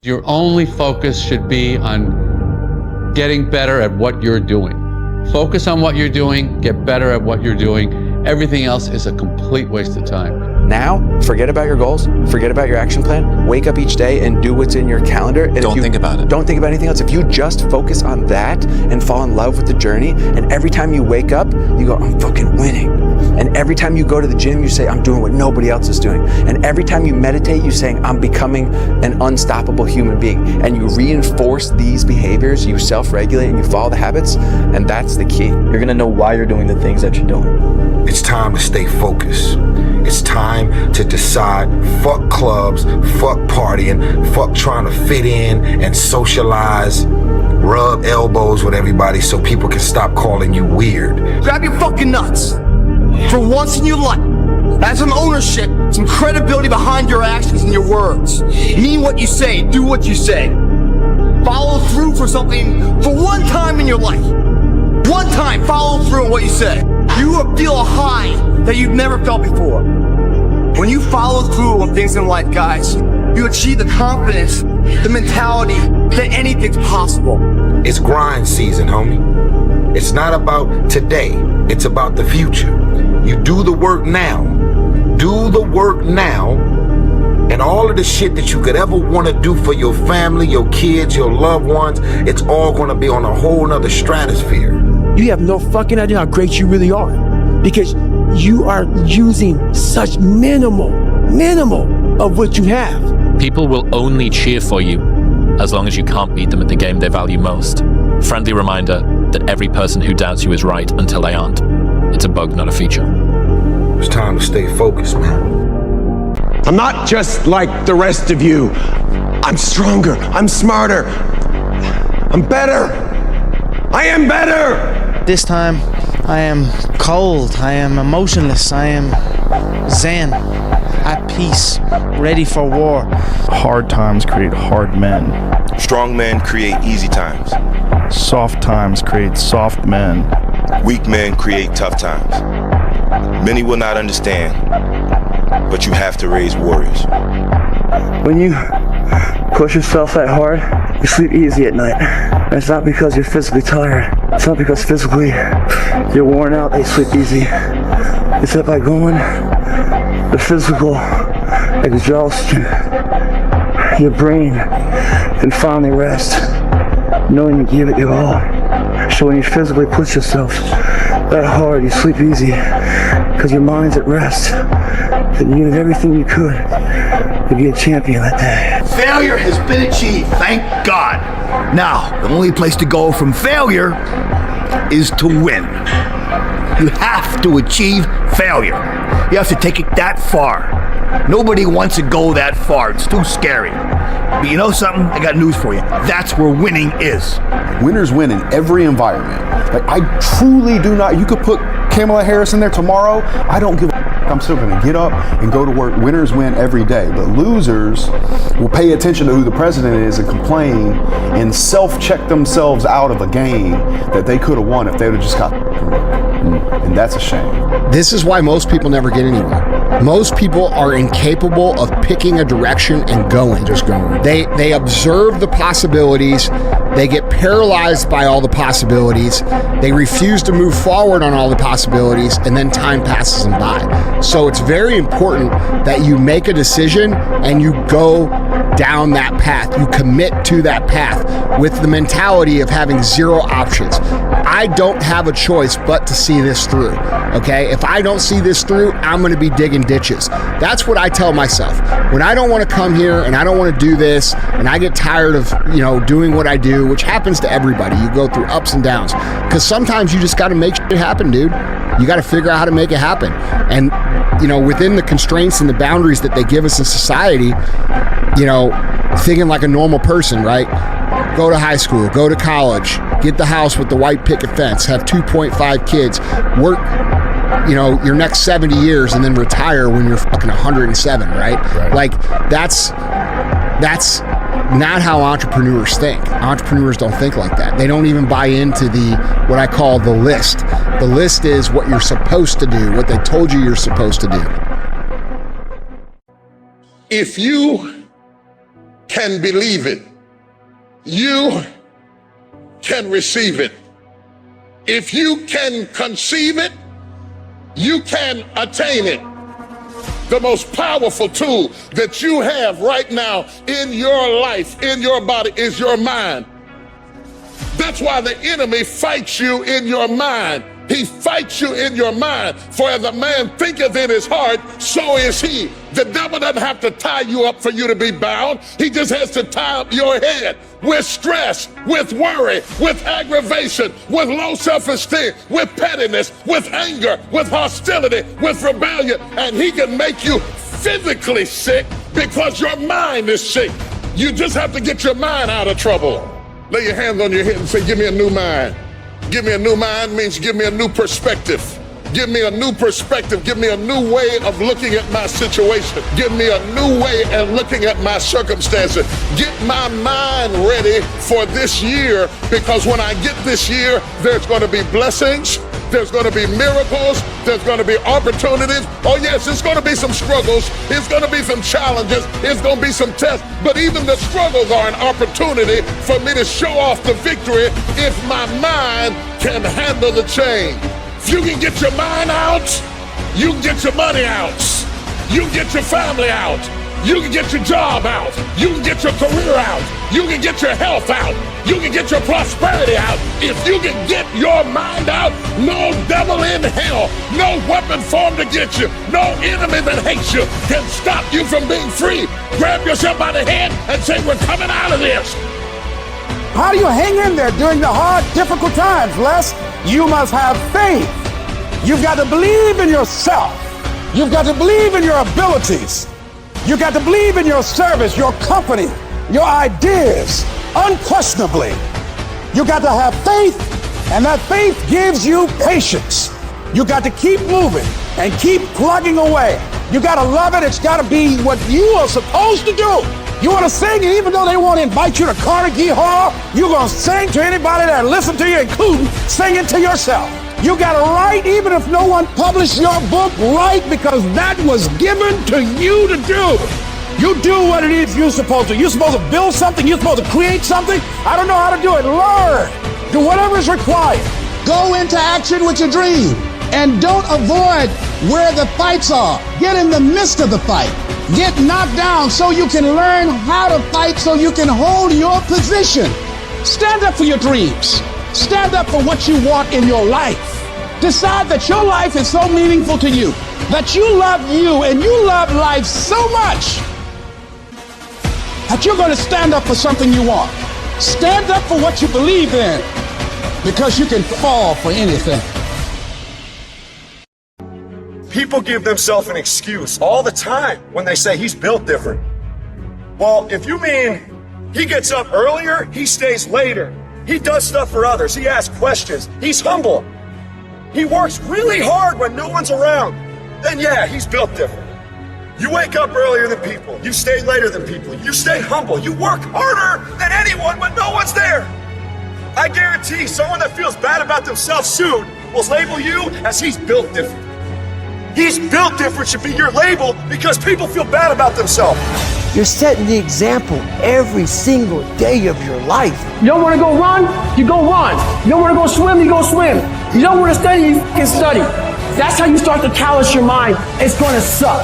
Your only focus should be on getting better at what you're doing. Focus on what you're doing, get better at what you're doing. Everything else is a complete waste of time. Now, forget about your goals, forget about your action plan, wake up each day and do what's in your calendar. And don't think about it. Don't think about anything else. If you just focus on that and fall in love with the journey, and every time you wake up, you go, I'm fucking winning. And every time you go to the gym, you say, I'm doing what nobody else is doing. And every time you meditate, you saying, I'm becoming an unstoppable human being. And you reinforce these behaviors, you self-regulate and you follow the habits, and that's the key. You're gonna know why you're doing the things that you're doing. It's time to stay focused. It's time to decide, fuck clubs, fuck partying, fuck trying to fit in and socialize, rub elbows with everybody so people can stop calling you weird. Grab your fucking nuts. For once in your life, have some ownership, some credibility behind your actions and your words. Mean what you say, do what you say. Follow through for something for one time in your life. One time, follow through on what you say. You will feel a high that you've never felt before. When you follow through on things in life, guys, you achieve the confidence, the mentality that anything's possible. It's grind season, homie. It's not about today, it's about the future. You do the work now. Do the work now, and all of the shit that you could ever want to do for your family, your kids, your loved ones, it's all going to be on a whole nother stratosphere. You have no fucking idea how great you really are, because you are using such minimal of what you have. People will only cheer for you as long as you can't beat them at the game they value most. Friendly reminder that every person who doubts you is right until they aren't. It's a bug, not a feature. It's time to stay focused, man. I'm not just like the rest of you. I'm stronger, I'm smarter, I'm better. I am better. This time, I am cold, I am emotionless, I am zen, at peace, ready for war. Hard times create hard men. Strong men create easy times. Soft times create soft men. Weak men create tough times. Many will not understand, but you have to raise warriors. When you push yourself that hard, you sleep easy at night. And it's not because you're physically tired. It's not because physically you're worn out that you sleep easy. It's that by going the physical exhaustion, your brain can finally rest, knowing you give it your all. So when you physically push yourself that hard, you sleep easy because your mind's at rest. And you did everything you could to be a champion that day. Failure has been achieved, thank God. Now, the only place to go from failure is to win. You have to achieve failure. You have to take it that far. Nobody wants to go that far. It's too scary. But you know something? I got news for you. That's where winning is. Winners win in every environment. Like, I truly do not. You could put Kamala Harris in there tomorrow. I don't give a I'm still going to get up and go to work. Winners win every day, but losers will pay attention to who the president is and complain and self-check themselves out of a game that they could have won if they would have just got and that's a shame. This is why most people never get anywhere. Most people are incapable of picking a direction and going. Just going. They observe the possibilities. They get paralyzed by all the possibilities. They refuse to move forward on all the possibilities, and then time passes them by. So it's very important that you make a decision and you go down that path. You commit to that path with the mentality of having zero options. I don't have a choice but to see this through, okay? If I don't see this through, I'm gonna be digging ditches. That's what I tell myself. When I don't wanna come here and I don't wanna do this and I get tired of, doing what I do, which happens to everybody. You go through ups and downs because sometimes you just gotta make shit happen, dude. You gotta figure out how to make it happen. And, within the constraints and the boundaries that they give us in society, thinking like a normal person, right? Go to high school, go to college, get the house with the white picket fence, have 2.5 kids, work, your next 70 years and then retire when you're fucking 107, right? Like that's not how entrepreneurs think. Entrepreneurs don't think like that. They don't even buy into what I call the list. The list is what you're supposed to do, what they told you you're supposed to do. If you can believe it, you can receive it. If you can conceive it, you can attain it. The most powerful tool that you have right now in your life, in your body, is your mind. That's why the enemy fights you in your mind. He fights you in your mind. For as a man thinketh in his heart, so is he. The devil doesn't have to tie you up for you to be bound. He just has to tie up your head with stress, with worry, with aggravation, with low self-esteem, with pettiness, with anger, with hostility, with rebellion. And he can make you physically sick because your mind is sick. You just have to get your mind out of trouble. Lay your hands on your head and say, give me a new mind. Give me a new mind means give me a new perspective. Give me a new perspective. Give me a new way of looking at my situation. Give me a new way of looking at my circumstances. Get my mind ready for this year, because when I get this year, there's going to be blessings. There's going to be miracles. There's going to be opportunities. Oh yes, it's going to be some struggles. It's going to be some challenges. It's going to be some tests. But even the struggles are an opportunity for me to show off the victory if my mind can handle the change. If you can get your mind out, you can get your money out. You can get your family out. You can get your job out. You can get your career out. You can get your health out. You can get your prosperity out. If you can get your mind out, no devil in hell, no weapon formed against you, no enemy that hates you can stop you from being free. Grab yourself by the head and say, we're coming out of this. How do you hang in there during the hard, difficult times, Les? You must have faith. You've got to believe in yourself. You've got to believe in your abilities. You've got to believe in your service, your company, your ideas, unquestionably. You've got to have faith, and that faith gives you patience. You got to keep moving and keep plugging away. You got to love it. It's got to be what you are supposed to do. You want to sing, and even though they want to invite you to Carnegie Hall, you're going to sing to anybody that listens to you, including singing to yourself. You got to write, even if no one published your book, write, because that was given to you to do. You do what it is you're supposed to. You're supposed to build something. You're supposed to create something. I don't know how to do it. Learn. Do whatever is required. Go into action with your dream. And don't avoid where the fights are. Get in the midst of the fight. Get knocked down so you can learn how to fight, so you can hold your position. Stand up for your dreams. Stand up for what you want in your life. Decide that your life is so meaningful to you, that you love you and you love life so much that you're going to stand up for something you want. Stand up for what you believe in, because you can fall for anything. People give themselves an excuse all the time when they say he's built different. Well, if you mean he gets up earlier, he stays later, he does stuff for others, he asks questions, he's humble, he works really hard when no one's around, then yeah, he's built different. You wake up earlier than people, you stay later than people, you stay humble, you work harder than anyone when no one's there. I guarantee someone that feels bad about themselves soon will label you as he's built different. He's built different should be your label, because people feel bad about themselves. You're setting the example every single day of your life. You don't want to go run? You go run. You don't want to go swim? You go swim. You don't want to study? You can study. That's how you start to callous your mind. It's going to suck.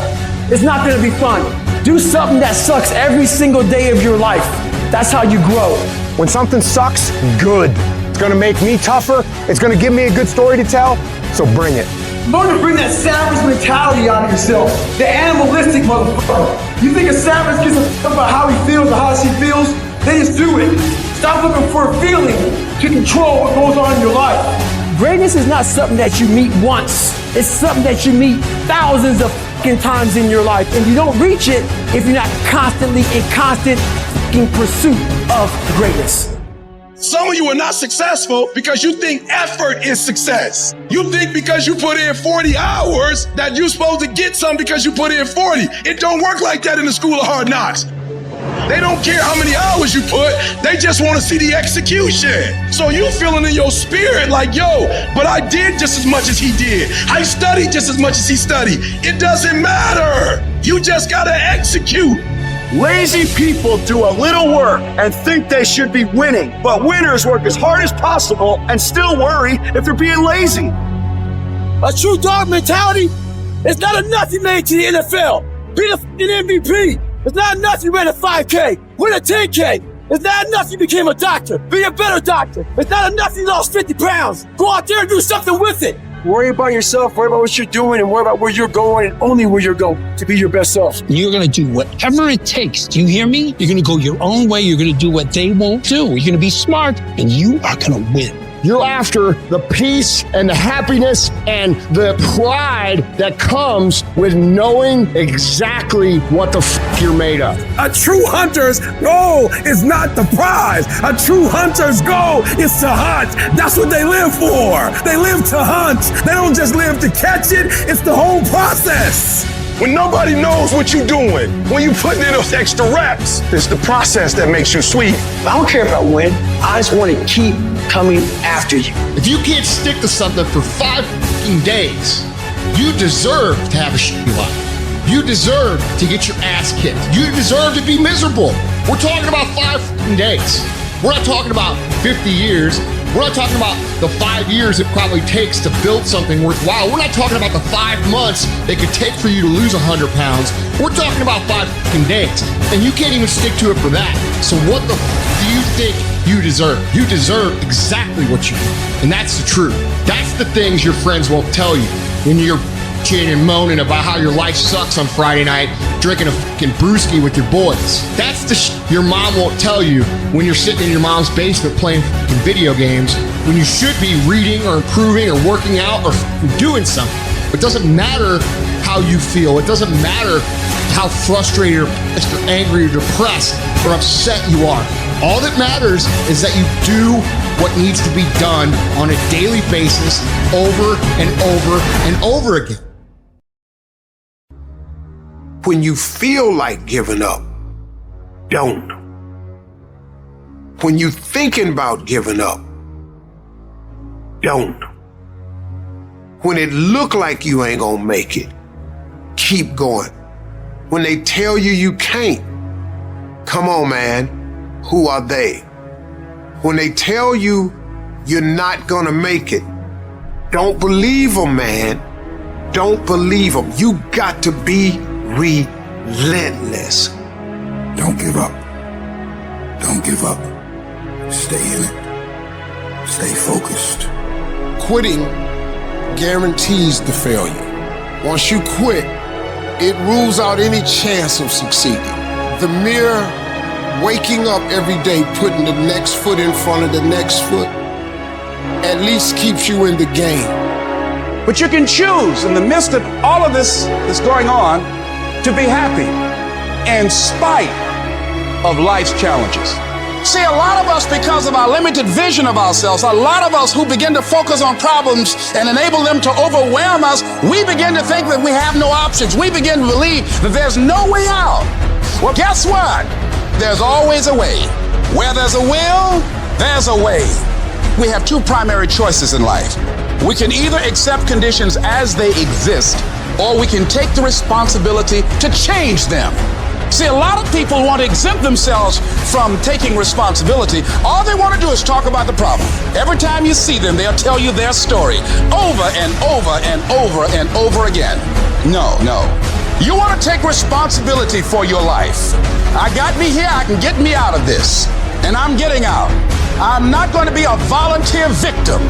It's not going to be fun. Do something that sucks every single day of your life. That's how you grow. When something sucks, good. It's going to make me tougher. It's going to give me a good story to tell. So bring it. Learn to bring that savage mentality out of yourself. The animalistic motherfucker. You think a savage gives a fuck about how he feels or how she feels? They just do it. Stop looking for a feeling to control what goes on in your life. Greatness is not something that you meet once. It's something that you meet thousands of fucking times in your life. And you don't reach it if you're not constantly in constant fucking pursuit of greatness. Some of you are not successful because you think effort is success. You think because you put in 40 hours that you're supposed to get something because you put in 40. It don't work like that in the school of hard knocks. They don't care how many hours you put, they just want to see the execution. So you feeling in your spirit like, yo, but I did just as much as he did. I studied just as much as he studied. It doesn't matter. You just gotta execute. Lazy people do a little work and think they should be winning, but winners work as hard as possible and still worry if they're being lazy. A true dog mentality is not enough you made to the NFL. Be the MVP. It's not enough you ran a 5K. Win a 10K. It's not enough you became a doctor. Be a better doctor. It's not enough you lost 50 pounds. Go out there and do something with it. Worry about yourself, worry about what you're doing, and worry about where you're going, and only where you're going to be your best self. You're going to do whatever it takes. Do you hear me? You're going to go your own way. You're going to do what they won't do. You're going to be smart, and you are going to win. You're after the peace and the happiness and the pride that comes with knowing exactly what the you're made of. A true hunter's goal is not the prize. A true hunter's goal is to hunt. That's what they live for. They live to hunt. They don't just live to catch it. It's the whole process. When nobody knows what you're doing, when you put in those extra reps, it's the process that makes you sweet. I don't care about win. I just want to keep coming after you. If you can't stick to something for 5 days, you deserve to have a shitty life. You deserve to get your ass kicked. You deserve to be miserable. We're talking about 5 days. We're not talking about 50 years. We're not talking about the 5 years it probably takes to build something worthwhile. We're not talking about the 5 months it could take for you to lose 100 pounds. We're talking about 5 days, and you can't even stick to it for that. So what the do you think you deserve? You deserve exactly what you want, and that's the truth. That's the things your friends won't tell you when you're bitching and moaning about how your life sucks on Friday night, drinking a fucking brewski with your boys. That's the your mom won't tell you when you're sitting in your mom's basement playing fucking video games when you should be reading or improving or working out or doing something. It doesn't matter how you feel. It doesn't matter how frustrated or pissed or angry or depressed or upset you are. All that matters is that you do what needs to be done on a daily basis over and over and over again. When you feel like giving up, don't. When you're thinking about giving up, don't. When it look like you ain't gonna make it, keep going. When they tell you you can't, come on, man, who are they? When they tell you you're not gonna make it, don't believe them, man. Don't believe them. You got to be relentless. Don't give up. Don't give up. Stay in it. Stay focused. Quitting guarantees the failure. Once you quit, it rules out any chance of succeeding. The mere waking up every day, putting the next foot in front of the next foot, at least keeps you in the game. But you can choose in the midst of all of this that's going on to be happy in spite of life's challenges. See, a lot of us, because of our limited vision of ourselves, a lot of us who begin to focus on problems and enable them to overwhelm us, we begin to think that we have no options. We begin to believe that there's no way out. Well, guess what? There's always a way. Where there's a will, there's a way. We have two primary choices in life. We can either accept conditions as they exist, or we can take the responsibility to change them. See, a lot of people want to exempt themselves from taking responsibility. All they want to do is talk about the problem. Every time you see them, they'll tell you their story over and over and over and over again. No. You want to take responsibility for your life. I got me here, I can get me out of this. And I'm getting out. I'm not going to be a volunteer victim.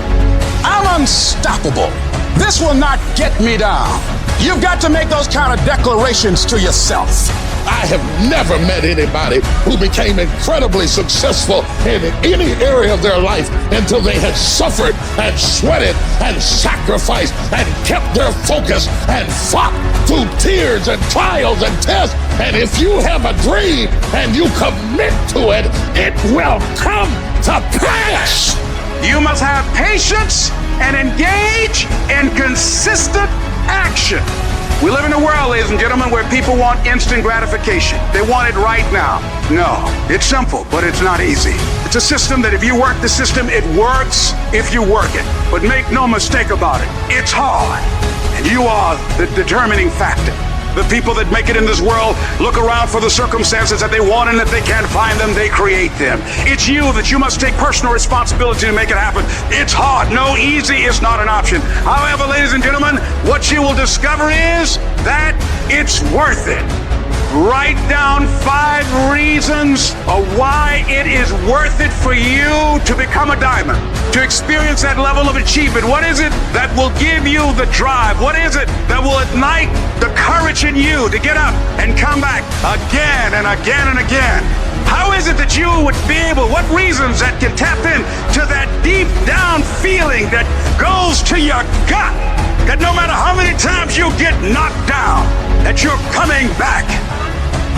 I'm unstoppable. This will not get me down. You've got to make those kind of declarations to yourself. I have never met anybody who became incredibly successful in any area of their life until they had suffered and sweated and sacrificed and kept their focus and fought through tears and trials and tests. And if you have a dream and you commit to it, it will come to pass. You must have patience and engage in consistent action. We live in a world, ladies and gentlemen, where people want instant gratification. They want it right now. No, it's simple, but it's not easy. It's a system that if you work the system, it works if you work it. But make no mistake about it, it's hard. And you are the determining factor. The people that make it in this world look around for the circumstances that they want, and if they can't find them, they create them. It's you that you must take personal responsibility to make it happen. It's hard. No, easy is not an option. However, ladies and gentlemen, what you will discover is that it's worth it. Write down 5 reasons of why it is worth it for you to become a diamond, to experience that level of achievement. What is it that will give you the drive? What is it that will ignite the courage in you to get up and come back again and again and again? How is it that you would be able, what reasons that can tap into that deep down feeling that goes to your gut, that no matter how many times you get knocked down, that you're coming back?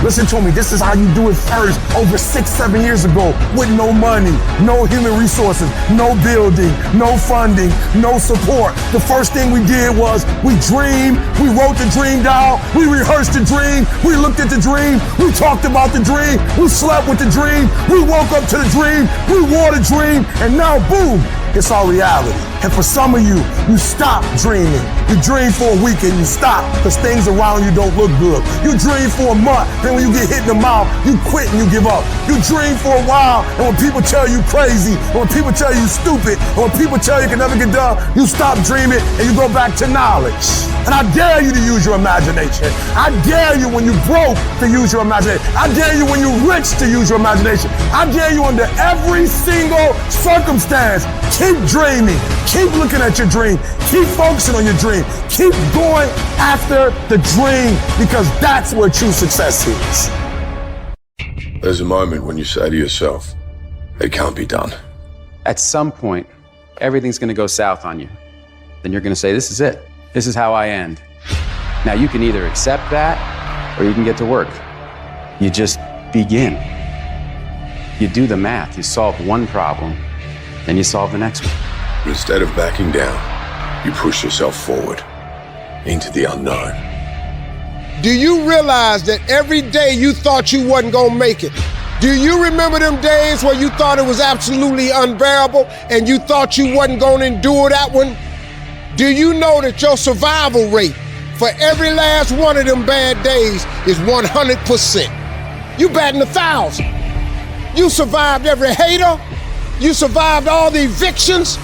Listen to me, this is how you do it first, over 6-7 years ago, with no money, no human resources, no building, no funding, no support. The first thing we did was we dreamed, we wrote the dream down, we rehearsed the dream, we looked at the dream, we talked about the dream, we slept with the dream, we woke up to the dream, we wore the dream, and now boom, it's our reality. And for some of you, you stop dreaming. You dream for a week and you stop because things around you don't look good. You dream for a month, then when you get hit in the mouth, you quit and you give up. You dream for a while, and when people tell you crazy, and when people tell you stupid, and when people tell you can never get done, you stop dreaming and you go back to knowledge. And I dare you to use your imagination. I dare you when you broke to use your imagination. I dare you when you're rich to use your imagination. I dare you under every single circumstance. Keep dreaming. Keep looking at your dream. Keep focusing on your dream. Keep going after the dream because that's where true success is. There's a moment when you say to yourself, it can't be done. At some point, everything's going to go south on you. Then you're going to say, this is it. This is how I end. Now you can either accept that or you can get to work. You just begin. You do the math. You solve one problem, then you solve the next one. Instead of backing down, you push yourself forward into the unknown. Do you realize that every day you thought you wasn't gonna make it? Do you remember them days where you thought it was absolutely unbearable and you thought you wasn't gonna endure that one? Do you know that your survival rate for every last one of them bad days is 100%? You batting 1,000. You survived every hater. You survived all the evictions.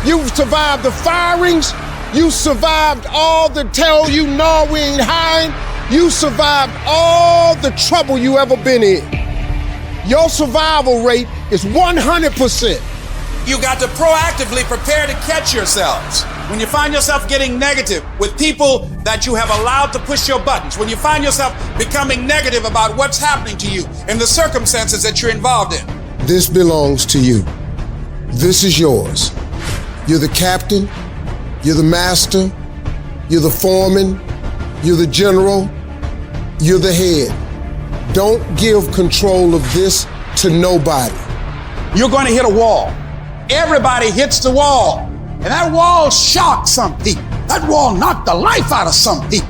You survived the firings. You survived all the tell you no, we ain't hiring. You survived all the trouble you ever been in. Your survival rate is 100%. You got to proactively prepare to catch yourselves. When you find yourself getting negative with people that you have allowed to push your buttons, when you find yourself becoming negative about what's happening to you and the circumstances that you're involved in. This belongs to you. This is yours. You're the captain, you're the master, you're the foreman, you're the general, you're the head. Don't give control of this to nobody. You're going to hit a wall. Everybody hits the wall. And that wall shocked some people. That wall knocked the life out of some people.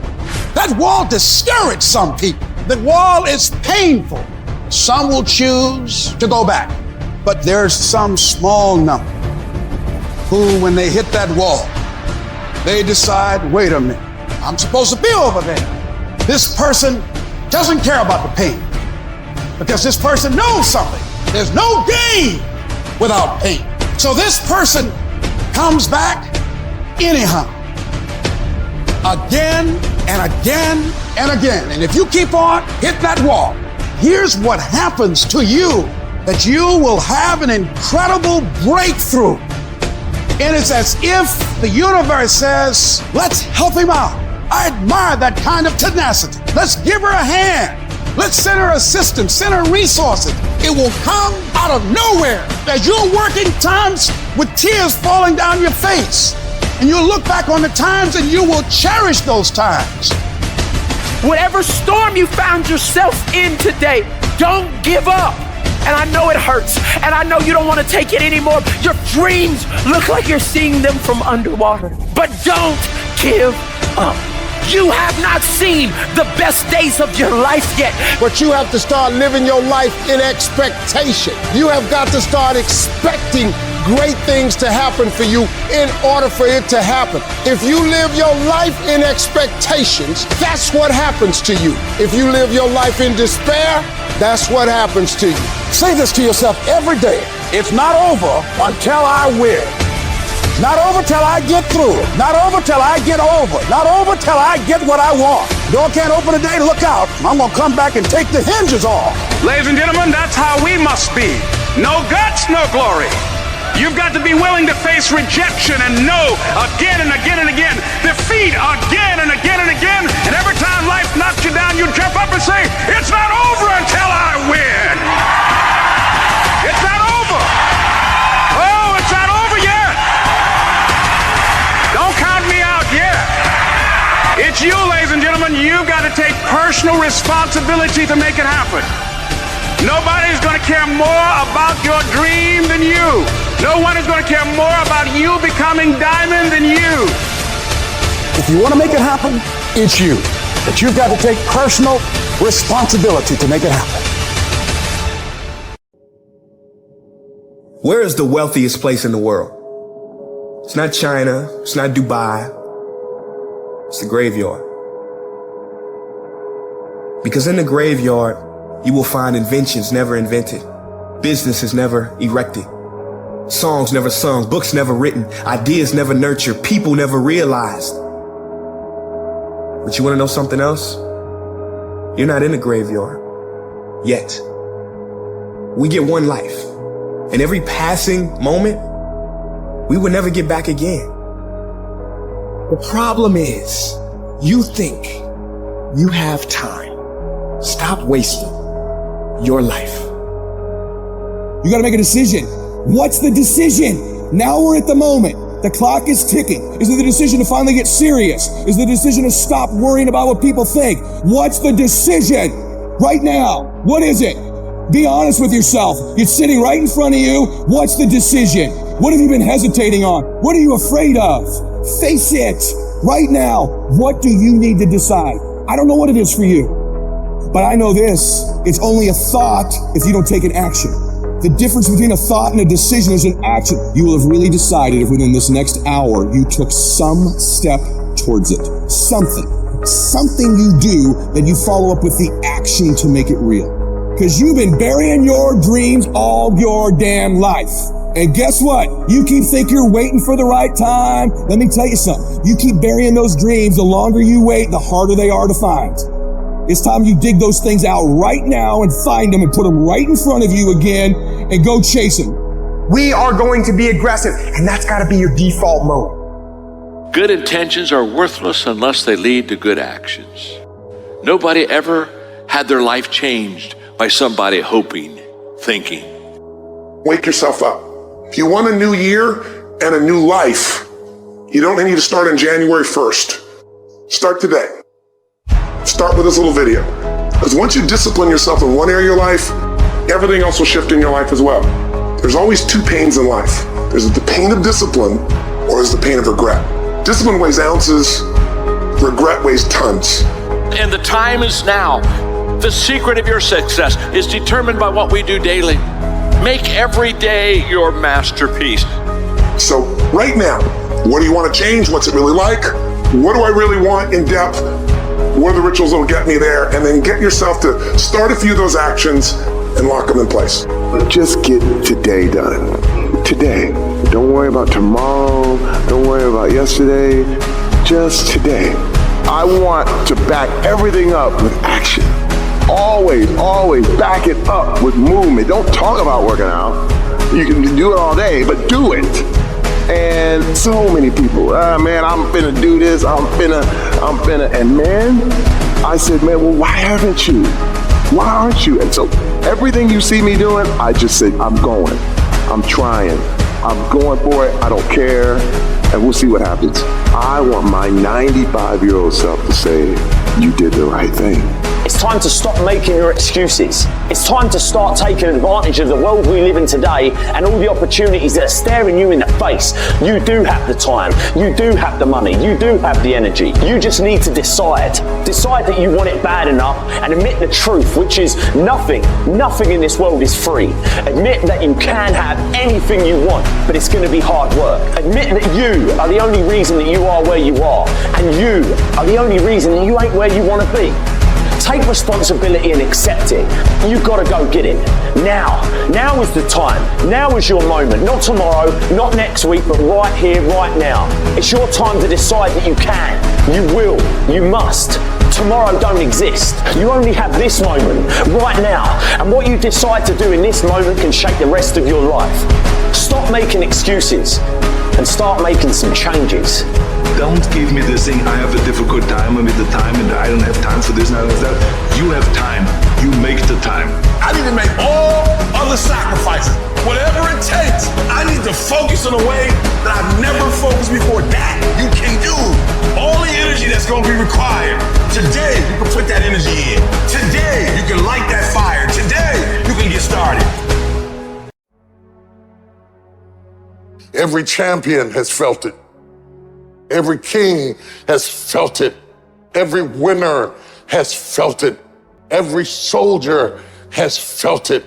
That wall discouraged some people. The wall is painful. Some will choose to go back. But there's some small number who, when they hit that wall, they decide, wait a minute, I'm supposed to be over there. This person doesn't care about the pain because this person knows something. There's no gain without pain. So this person comes back anyhow, again and again and again. And if you keep on hitting that wall, here's what happens to you, that you will have an incredible breakthrough. And it's as if the universe says, let's help him out. I admire that kind of tenacity. Let's give her a hand. Let's send her assistance, send her resources. It will come out of nowhere as you're working times with tears falling down your face. And you'll look back on the times and you will cherish those times. Whatever storm you found yourself in today, don't give up. And I know it hurts, and I know you don't want to take it anymore. Your dreams look like you're seeing them from underwater, but don't give up. You have not seen the best days of your life yet. But you have to start living your life in expectation. You have got to start expecting great things to happen for you in order for it to happen. If you live your life in expectations, that's what happens to you. If you live your life in despair, that's what happens to you. Say this to yourself every day. It's not over until I win. Not over till I get through it. Not over till I get over. Not over till I get what I want. Door can't open today, look out. I'm gonna come back and take the hinges off. Ladies and gentlemen, that's how we must be. No guts, no glory. You've got to be willing to face rejection and no again and again and again. Defeat again and again and again. And every time life knocks you down, you jump up and say, it's not over until I win. It's not over. Oh, it's not over yet. Don't count me out yet. It's you, ladies and gentlemen. You've got to take personal responsibility to make it happen. Nobody's going to care more about your dream than you. No one is going to care more about you becoming diamond than you. If you want to make it happen, it's you. But you've got to take personal responsibility to make it happen. Where is the wealthiest place in the world? It's not China. It's not Dubai. It's the graveyard. Because in the graveyard, you will find inventions never invented, businesses never erected, songs never sung, books never written, ideas never nurtured, people never realized. But you want to know something else? You're not in the graveyard yet. We get one life, and every passing moment, we will never get back again. The problem is, you think you have time. Stop wasting your life. You gotta make a decision. What's the decision? Now we're at the moment. The clock is ticking. Is it the decision to finally get serious? Is it the decision to stop worrying about what people think? What's the decision? Right now, what is it? Be honest with yourself. It's sitting right in front of you. What's the decision? What have you been hesitating on? What are you afraid of? Face it. Right now, what do you need to decide? I don't know what it is for you. But I know this, it's only a thought if you don't take an action. The difference between a thought and a decision is an action. You will have really decided if within this next hour you took some step towards it. Something you do that you follow up with the action to make it real. Because you've been burying your dreams all your damn life. And guess what? You keep thinking you're waiting for the right time. Let me tell you something. You keep burying those dreams, the longer you wait, the harder they are to find. It's time you dig those things out right now and find them and put them right in front of you again and go chase them. We are going to be aggressive, and that's got to be your default mode. Good intentions are worthless unless they lead to good actions. Nobody ever had their life changed by somebody hoping, thinking. Wake yourself up. If you want a new year and a new life, you don't need to start on January 1st. Start today. Start with this little video. Because once you discipline yourself in one area of your life, everything else will shift in your life as well. There's always two pains in life. There's the pain of discipline or there's the pain of regret. Discipline weighs ounces, regret weighs tons. And the time is now. The secret of your success is determined by what we do daily. Make every day your masterpiece. So right now, what do you want to change? What's it really like? What do I really want in depth? What are the rituals that will get me there? And then get yourself to start a few of those actions and lock them in place. Just get today done. Today. Don't worry about tomorrow. Don't worry about yesterday. Just today. I want to back everything up with action. Always back it up with movement. Don't talk about working out. You can do it all day, but do it. And so many people, man, I'm finna do this, I'm finna, and man, I said, man, well, why haven't you? Why aren't you? And so everything you see me doing, I just said, I'm going, I'm trying, I'm going for it, I don't care, and we'll see what happens. I want my 95-year-old self to say, you did the right thing. It's time to stop making your excuses. It's time to start taking advantage of the world we live in today and all the opportunities that are staring you in the face. You do have the time. You do have the money. You do have the energy. You just need to decide. Decide that you want it bad enough and admit the truth, which is nothing in this world is free. Admit that you can have anything you want, but it's going to be hard work. Admit that you are the only reason that you are where you are, and you are the only reason that you ain't where you want to be. Take responsibility and accept it. You've got to go get it. Now. Now is the time. Now is your moment. Not tomorrow, not next week, but right here, right now. It's your time to decide that you can, you will, you must. Tomorrow don't exist. You only have this moment, right now. And what you decide to do in this moment can shape the rest of your life. Stop making excuses and start making some changes. Don't give me this thing, I have a difficult time with the time and I don't have time for this and I don't have that. You have time. You make the time. I need to make all other sacrifices, whatever it takes. I need to focus in a way that I've never focused before. That you can do. All the energy that's going to be required. Today, you can put that energy in. Today, you can light that fire. Today, you can get started. Every champion has felt it. Every king has felt it. Every winner has felt it. Every soldier has felt it.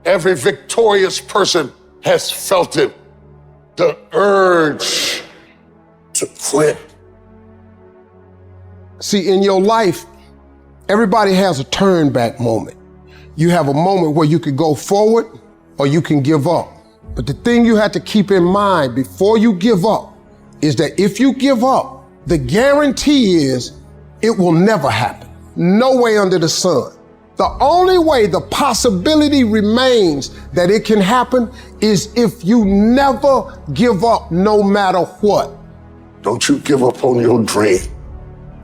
Every victorious person has felt it. The urge to quit. See, in your life, everybody has a turn back moment. You have a moment where you could go forward or you can give up. But the thing you have to keep in mind before you give up is that if you give up, the guarantee is it will never happen. No way under the sun. The only way the possibility remains that it can happen is if you never give up no matter what. Don't you give up on your dream.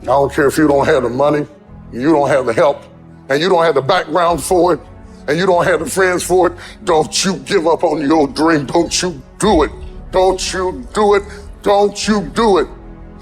I don't care if you don't have the money, you don't have the help, and you don't have the background for it, and you don't have the friends for it. Don't you give up on your dream. Don't you do it. Don't you do it. Don't you do it.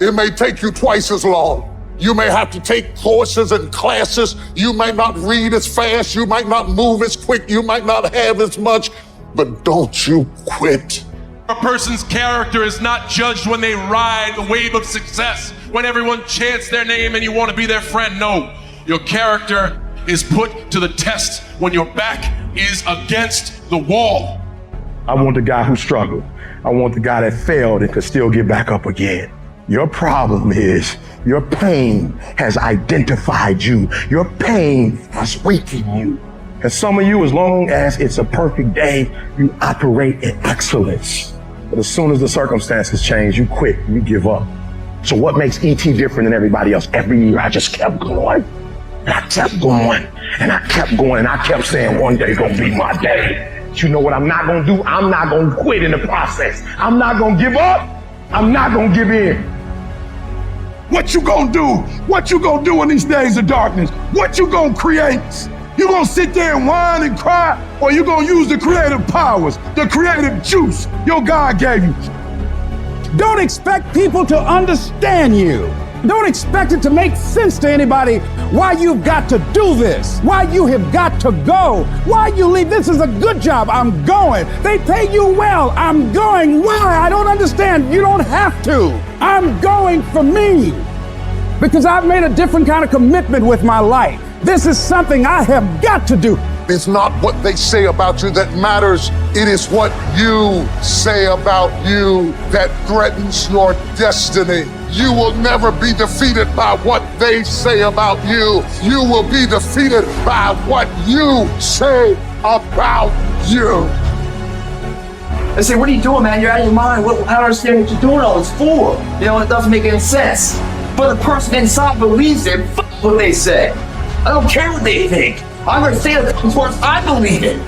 It may take you twice as long. You may have to take courses and classes. You might not read as fast. You might not move as quick. You might not have as much, but don't you quit. A person's character is not judged when they ride the wave of success, when everyone chants their name and you want to be their friend. No, your character is put to the test when your back is against the wall. I want the guy who struggled. I want the guy that failed and could still get back up again. Your problem is your pain has identified you. Your pain has weakened you. And some of you, as long as it's a perfect day, you operate in excellence. But as soon as the circumstances change, you quit, you give up. So what makes E.T. different than everybody else? Every year I just kept going. And I kept going. And I kept going. And I kept saying, one day gonna be my day. But you know what I'm not gonna do? I'm not gonna quit in the process. I'm not gonna give up. I'm not gonna give in. What you gonna do? What you gonna do in these days of darkness? What you gonna create? You gonna sit there and whine and cry, or you gonna use the creative powers, the creative juice your God gave you? Don't expect people to understand you. Don't expect it to make sense to anybody why you've got to do this, why you have got to go, why you leave. This is a good job. I'm going. They pay you well. I'm going. Why? I don't understand. You don't have to. I'm going for me because I've made a different kind of commitment with my life. This is something I have got to do. It's not what they say about you that matters. It is what you say about you that threatens your destiny. You will never be defeated by what they say about you. You will be defeated by what you say about you. They say, what are you doing, man? You're out of your mind. I don't understand what you're doing all this for. You know, it doesn't make any sense. But the person inside believes it. Fuck what they say. I don't care what they think. I'm going to stay the course I believe in.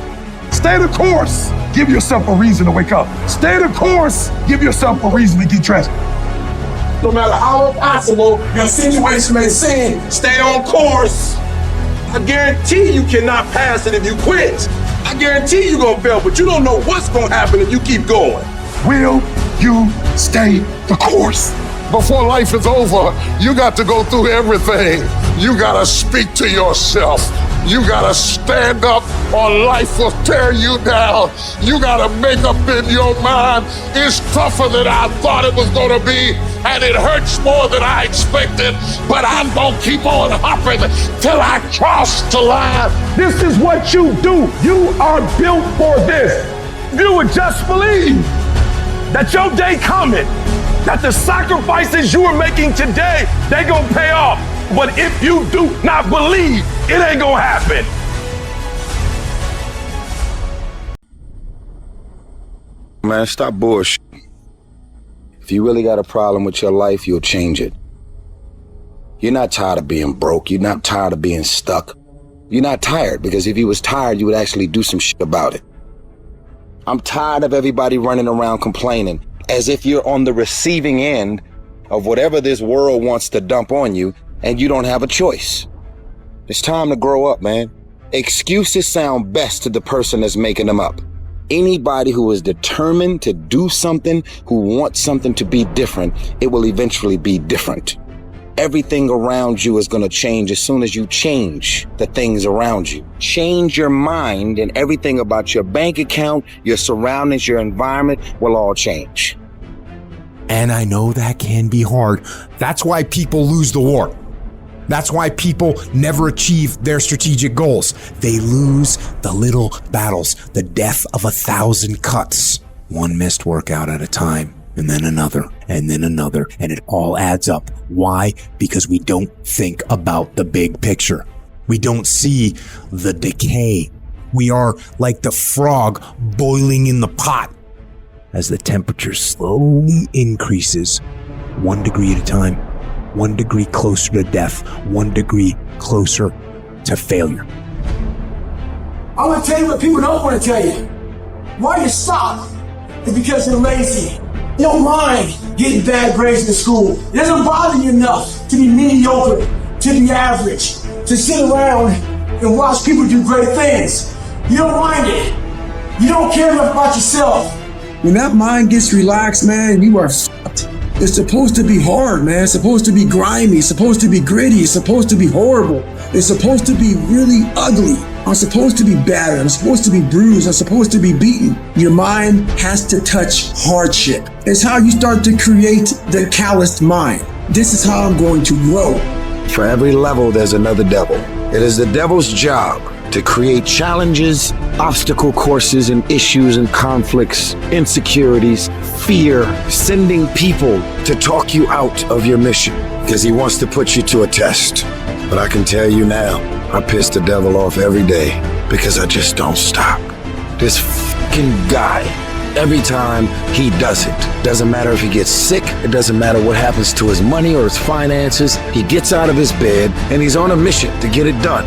Stay the course. Give yourself a reason to wake up. Stay the course. Give yourself a reason to get dressed. No matter how impossible your situation may seem, stay on course. I guarantee you cannot pass it if you quit. I guarantee you're going to fail, but you don't know what's going to happen if you keep going. Will you stay the course? before life is over, you got to go through everything. You got to speak to yourself. You got to stand up or life will tear you down. You got to make up in your mind. It's tougher than I thought it was going to be, and it hurts more than I expected, but I'm going to keep on hopping till I cross the line. This is what you do. You are built for this. You would just believe that your day coming, that the sacrifices you are making today, they gonna pay off. But if you do not believe, it ain't gonna happen. Man, stop bullshit. If you really got a problem with your life, you'll change it. You're not tired of being broke. You're not tired of being stuck. You're not tired, because if you was tired, you would actually do some shit about it. I'm tired of everybody running around complaining as if you're on the receiving end of whatever this world wants to dump on you and you don't have a choice. It's time to grow up, man. Excuses sound best to the person that's making them up. Anybody who is determined to do something, who wants something to be different, it will eventually be different. Everything around you is going to change as soon as you change the things around you. Change your mind and everything about your bank account, your surroundings, your environment will all change. And I know that can be hard. That's why people lose the war. That's why people never achieve their strategic goals. They lose the little battles, the death of 1,000 cuts, one missed workout at a time. And then another, and then another, and it all adds up. Why? Because we don't think about the big picture. We don't see the decay. We are like the frog boiling in the pot. As the temperature slowly increases, 1 degree at a time, 1 degree closer to death, 1 degree closer to failure. I'm gonna tell you what people don't want to tell you. Why you stop is because you're lazy. You don't mind getting bad grades in school. It doesn't bother you enough to be mediocre, to be average, to sit around and watch people do great things. You don't mind it. You don't care enough about yourself. When that mind gets relaxed, man, you are f***ed. It's supposed to be hard, man. It's supposed to be grimy. It's supposed to be gritty. It's supposed to be horrible. It's supposed to be really ugly. I'm supposed to be battered. I'm supposed to be bruised. I'm supposed to be beaten. Your mind has to touch hardship. It's how you start to create the calloused mind. This is how I'm going to grow. For every level, there's another devil. It is the devil's job to create challenges, obstacle courses, and issues and conflicts, insecurities, fear, sending people to talk you out of your mission because he wants to put you to a test. But I can tell you now, I piss the devil off every day because I just don't stop. This fucking guy, every time he does it, doesn't matter if he gets sick, it doesn't matter what happens to his money or his finances, he gets out of his bed and he's on a mission to get it done.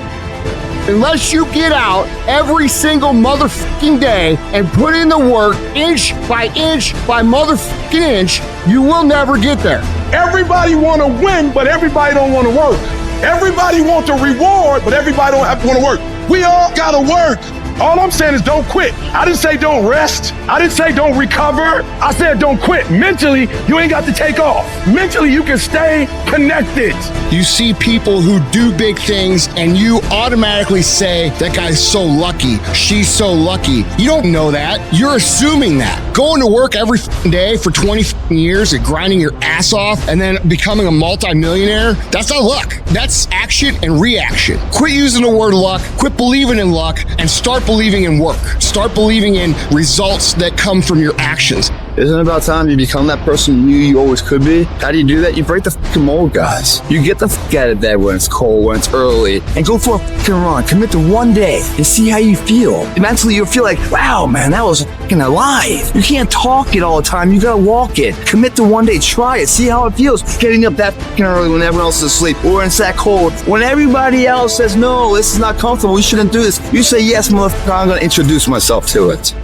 Unless you get out every single motherfucking day and put in the work inch by motherfucking inch, you will never get there. Everybody want to win, but everybody don't want to work. Everybody want the reward, but everybody don't want to work. We all got to work. All I'm saying is don't quit. I didn't say don't rest. I didn't say don't recover. I said don't quit. Mentally, you ain't got to take off. Mentally, you can stay connected. You see people who do big things and you automatically say, that guy's so lucky, she's so lucky. You don't know that. You're assuming that. Going to work every day for 20 years and grinding your ass off and then becoming a multi-millionaire, that's not luck. That's action and reaction. Quit using the word luck, quit believing in luck, and start believing in work. Start believing in results that come from your actions. Isn't it about time you become that person you knew you always could be? How do you do that? You break the fucking mold, guys. You get the fuck out of bed when it's cold, when it's early, and go for a fucking run. Commit to one day and see how you feel. Mentally, you'll feel like, wow, man, that was fucking alive. You can't talk it all the time. You gotta walk it. Commit to one day. Try it. See how it feels. Getting up that fucking early when everyone else is asleep, or when it's that cold. When everybody else says, no, this is not comfortable, you shouldn't do this. You say, yes, motherfucker, I'm gonna introduce myself to it.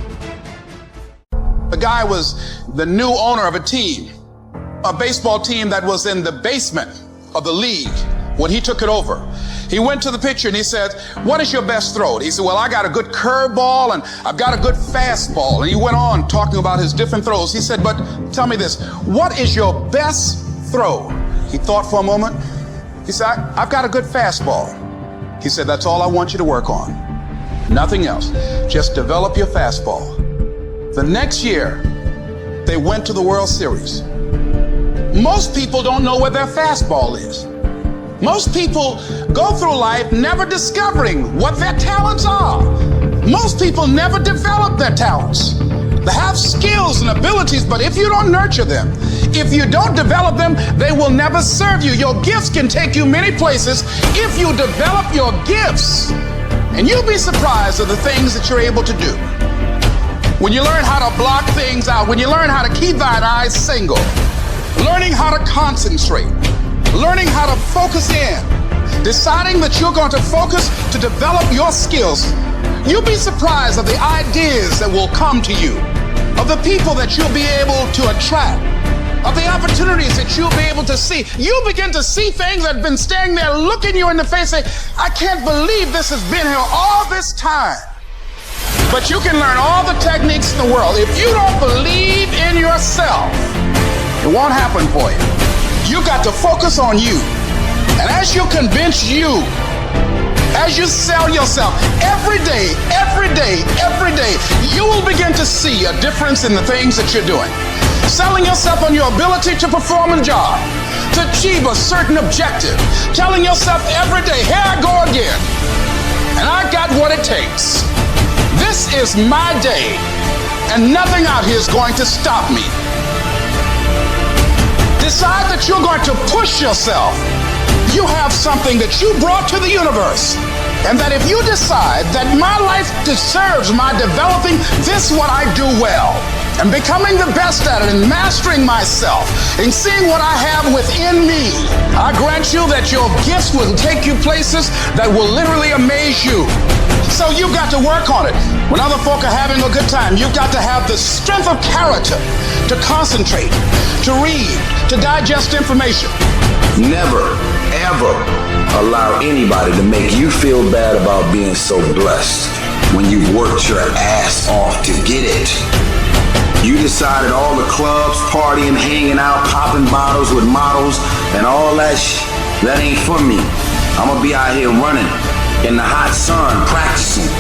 The guy was the new owner of a team, a baseball team that was in the basement of the league when he took it over. He went to the pitcher and he said, what is your best throw? He said, well, I got a good curveball and I've got a good fastball. And he went on talking about his different throws. He said, but tell me this, what is your best throw? He thought for a moment. He said, I've got a good fastball. He said, that's all I want you to work on. Nothing else. Just develop your fastball. The next year, they went to the World Series. Most people don't know where their fastball is. Most people go through life never discovering what their talents are. Most people never develop their talents. They have skills and abilities, but if you don't nurture them, if you don't develop them, they will never serve you. Your gifts can take you many places if you develop your gifts. And you'll be surprised at the things that you're able to do. When you learn how to block things out, when you learn how to keep thine eyes single, learning how to concentrate, learning how to focus in, deciding that you're going to focus to develop your skills, you'll be surprised at the ideas that will come to you, of the people that you'll be able to attract, of the opportunities that you'll be able to see. You'll begin to see things that have been standing there looking you in the face, saying, I can't believe this has been here all this time. But you can learn all the techniques in the world. If you don't believe in yourself, it won't happen for you. You've got to focus on you. And as you convince you, as you sell yourself every day, you will begin to see a difference in the things that you're doing. Selling yourself on your ability to perform a job, to achieve a certain objective. Telling yourself every day, here I go again. And I got what it takes. This is my day, and nothing out here is going to stop me. Decide that you're going to push yourself. You have something that you brought to the universe. And that if you decide that my life deserves my developing this what I do well, and becoming the best at it, and mastering myself, and seeing what I have within me, I grant you that your gifts will take you places that will literally amaze you. So you've got to work on it. When other folk are having a good time, you've got to have the strength of character to concentrate, to read, to digest information. Never, ever allow anybody to make you feel bad about being so blessed when you've worked your ass off to get it. You decided all the clubs, partying, hanging out, popping bottles with models, and all that that ain't for me. I'm gonna be out here running in the hot sun, practicing,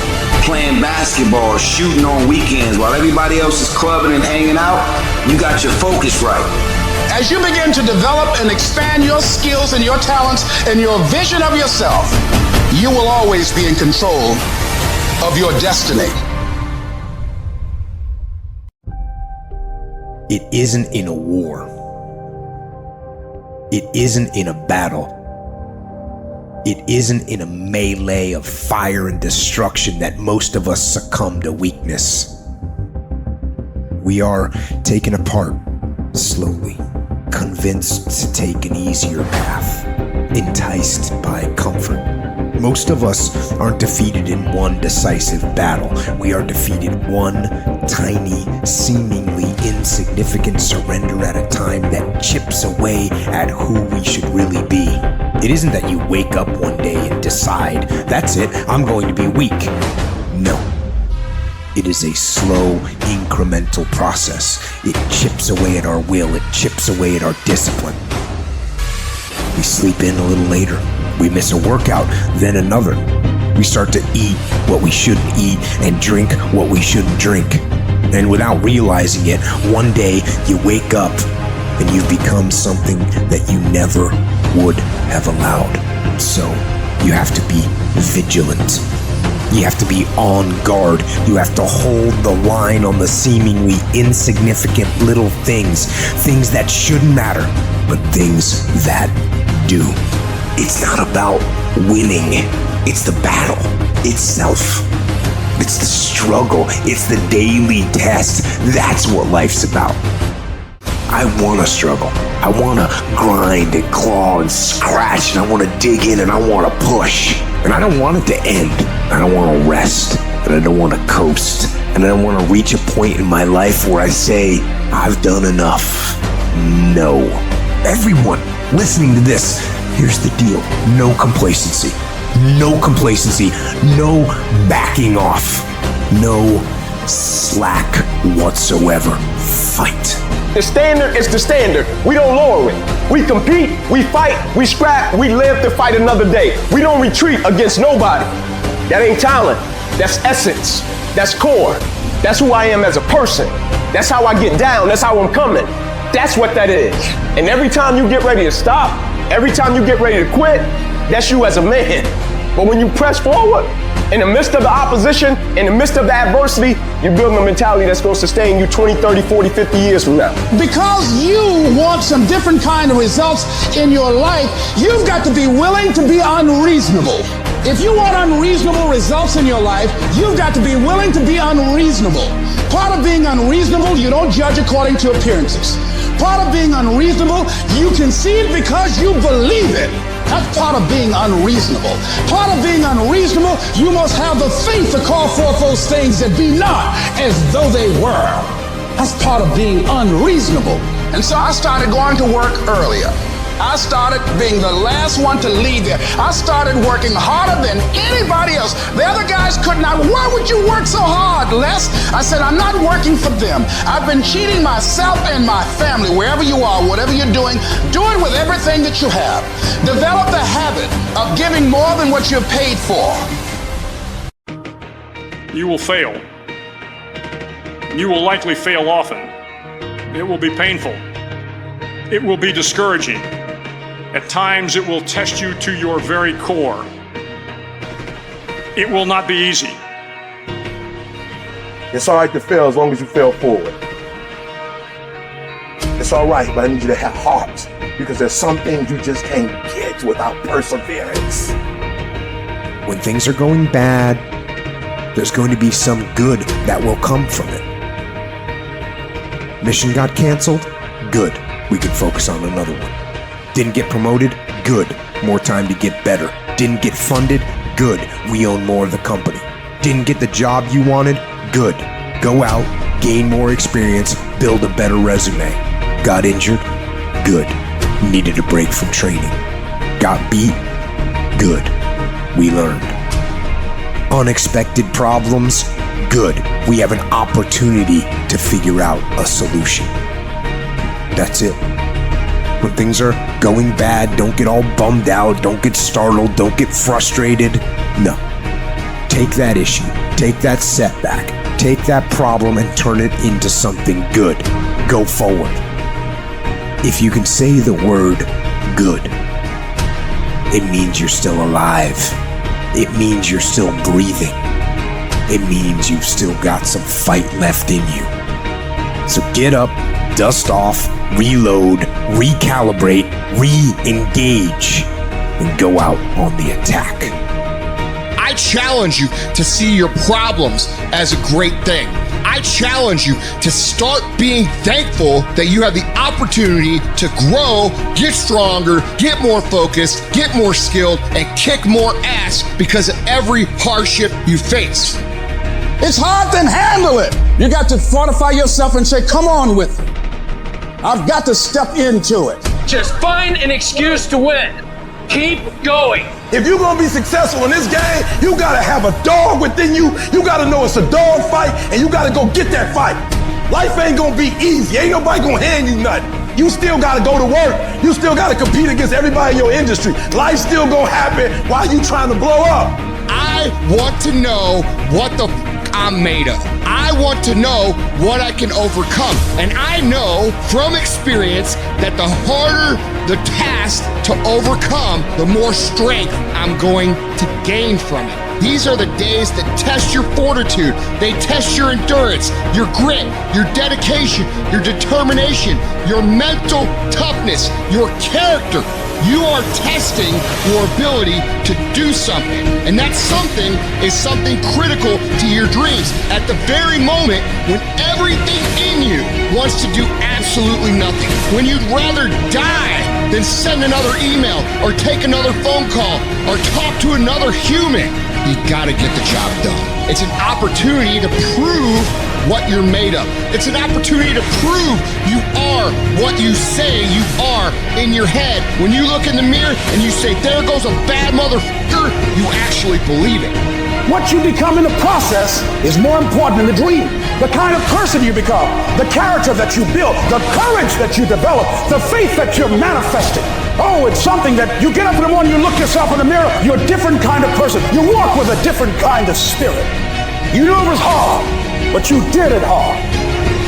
playing basketball, shooting on weekends while everybody else is clubbing and hanging out. You got your focus right. As you begin to develop and expand your skills and your talents and your vision of yourself, you will always be in control of your destiny. It isn't in a war. It isn't in a battle. It isn't in a melee of fire and destruction that most of us succumb to weakness. We are taken apart slowly, convinced to take an easier path, enticed by comfort. Most of us aren't defeated in one decisive battle. We are defeated one tiny, seemingly insignificant surrender at a time that chips away at who we should really be. It isn't that you wake up one day and decide, that's it, I'm going to be weak. No. It is a slow, incremental process. It chips away at our will. It chips away at our discipline. We sleep in a little later. We miss a workout, then another. We start to eat what we shouldn't eat and drink what we shouldn't drink. And without realizing it, one day you wake up and you've become something that you never would have allowed. So you have to be vigilant. You have to be on guard. You have to hold the line on the seemingly insignificant little things that shouldn't matter, but things that do. It's not about winning. It's the battle itself. It's the struggle. It's the daily test. That's what life's about. I want to struggle. I want to grind and claw and scratch, and I want to dig in and I want to push. And I don't want it to end. I don't want to rest, and I don't want to coast, and I don't want to reach a point in my life where I say, I've done enough. No. Everyone listening to this, here's the deal. No complacency. No complacency. No backing off. No slack whatsoever. Fight. The standard is the standard. We don't lower it. We compete, we fight, we scrap, we live to fight another day. We don't retreat against nobody. That ain't talent. That's essence. That's core. That's who I am as a person. That's how I get down. That's how I'm coming. That's what that is. And every time you get ready to stop, every time you get ready to quit, that's you as a man. But when you press forward, in the midst of the opposition, in the midst of the adversity, you're building a mentality that's going to sustain you 20, 30, 40, 50 years from now. Because you want some different kind of results in your life, you've got to be willing to be unreasonable. If you want unreasonable results in your life, you've got to be willing to be unreasonable. Part of being unreasonable, you don't judge according to appearances. Part of being unreasonable, you concede because you believe it. That's part of being unreasonable. Part of being unreasonable, you must have the faith to call forth those things that be not as though they were. That's part of being unreasonable. And so I started going to work earlier. I started being the last one to leave there. I started working harder than anybody else. The other guys could not. Why would you work so hard, Les? I said, I'm not working for them. I've been cheating myself and my family. Wherever you are, whatever you're doing, do it with everything that you have. Develop the habit of giving more than what you're paid for. You will fail. You will likely fail often. It will be painful. It will be discouraging. At times, it will test you to your very core. It will not be easy. It's all right to fail as long as you fail forward. It's all right, but I need you to have heart, because there's some things you just can't get without perseverance. When things are going bad, there's going to be some good that will come from it. Mission got canceled? Good. We could focus on another one. Didn't get promoted? Good. More time to get better. Didn't get funded? Good. We own more of the company. Didn't get the job you wanted? Good. Go out, gain more experience, build a better resume. Got injured? Good. Needed a break from training. Got beat? Good. We learned. Unexpected problems? Good. We have an opportunity to figure out a solution. That's it. When things are going bad, don't get all bummed out, don't get startled, don't get frustrated. No. Take that issue, take that setback, take that problem and turn it into something good. Go forward. If you can say the word good, it means you're still alive. It means you're still breathing. It means you've still got some fight left in you. So get up, dust off, reload, recalibrate, re-engage, and go out on the attack. I challenge you to see your problems as a great thing. I challenge you to start being thankful that you have the opportunity to grow, get stronger, get more focused, get more skilled, and kick more ass because of every hardship you face. It's hard to handle it. You got to fortify yourself and say, come on with it. I've got to step into it. Just find an excuse to win. Keep going. If you're gonna be successful in this game, you gotta have a dog within you. You gotta know it's a dog fight, and you gotta go get that fight. Life ain't gonna be easy. Ain't nobody gonna hand you nothing. You still gotta go to work. You still gotta compete against everybody in your industry. Life's still gonna happen while you trying to blow up. I want to know what the I'm made of. I want to know what I can overcome. And I know from experience that the harder the task to overcome, the more strength I'm going to gain from it. These are the days that test your fortitude. They test your endurance, your grit, your dedication, your determination, your mental toughness, your character. You are testing your ability to do something. And that something is something critical to your dreams. At the very moment when everything in you wants to do absolutely nothing. When you'd rather die than send another email or take another phone call or talk to another human. You gotta get the job done. It's an opportunity to prove what you're made of. It's an opportunity to prove you are what you say you are in your head. When you look in the mirror and you say, there goes a bad motherfucker, you actually believe it. What you become in the process is more important than the dream. the kind of person you become, the character that you build, the courage that you develop, the faith that you're manifesting. Oh, it's something that you get up in the morning, you look yourself in the mirror, you're a different kind of person. You walk with a different kind of spirit. You knew it was hard, but you did it hard.